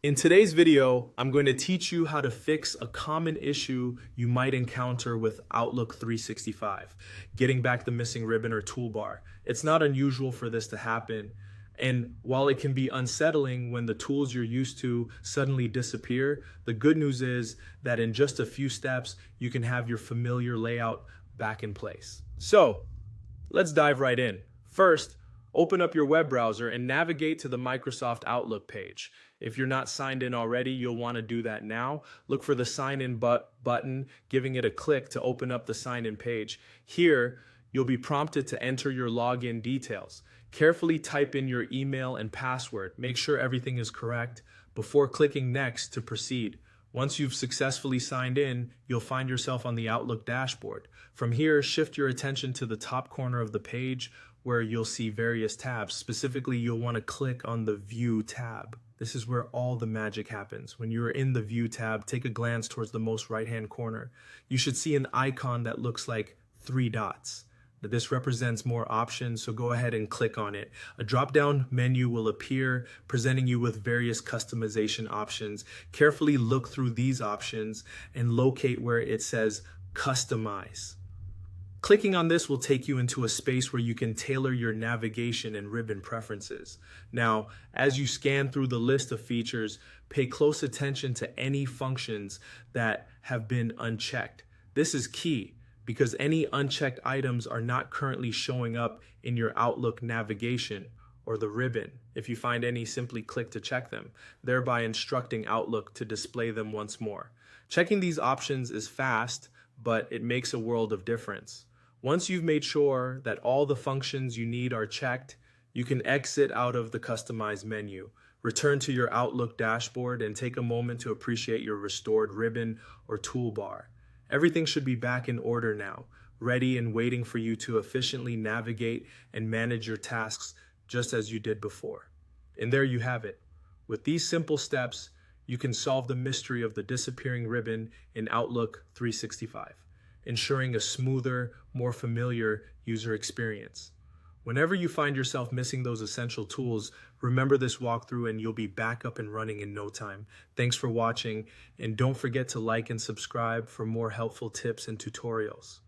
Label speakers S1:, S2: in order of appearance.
S1: In today's video, I'm going to teach you how to fix a common issue you might encounter with Outlook 365, getting back the missing ribbon or toolbar. It's not unusual for this to happen, and while it can be unsettling when the tools you're used to suddenly disappear, the good news is that in just a few steps, you can have your familiar layout back in place. So, let's dive right in. First, open up your web browser and navigate to the Microsoft Outlook page. If you're not signed in already, you'll want to do that now. Look for the sign in button, giving it a click to open up the sign in page. Here, you'll be prompted to enter your login details. Carefully type in your email and password. Make sure everything is correct before clicking next to proceed. Once you've successfully signed in, you'll find yourself on the Outlook dashboard. From here, shift your attention to the top corner of the page where you'll see various tabs. Specifically, you'll want to click on the View tab. This is where all the magic happens. When you're in the View tab, take a glance towards the most right-hand corner. You should see an icon that looks like 3 dots. This represents more options, so go ahead and click on it. A drop-down menu will appear, presenting you with various customization options. Carefully look through these options and locate where it says Customize. Clicking on this will take you into a space where you can tailor your navigation and ribbon preferences. Now, as you scan through the list of features, pay close attention to any functions that have been unchecked. This is key because any unchecked items are not currently showing up in your Outlook navigation or the ribbon. If you find any, simply click to check them, thereby instructing Outlook to display them once more. Checking these options is fast, but it makes a world of difference. Once you've made sure that all the functions you need are checked, you can exit out of the Customize menu. Return to your Outlook dashboard and take a moment to appreciate your restored ribbon or toolbar. Everything should be back in order now, ready and waiting for you to efficiently navigate and manage your tasks just as you did before. And there you have it. With these simple steps, you can solve the mystery of the disappearing ribbon in Outlook 365, ensuring a smoother, more familiar user experience. Whenever you find yourself missing those essential tools, remember this walkthrough and you'll be back up and running in no time. Thanks for watching, and don't forget to like and subscribe for more helpful tips and tutorials.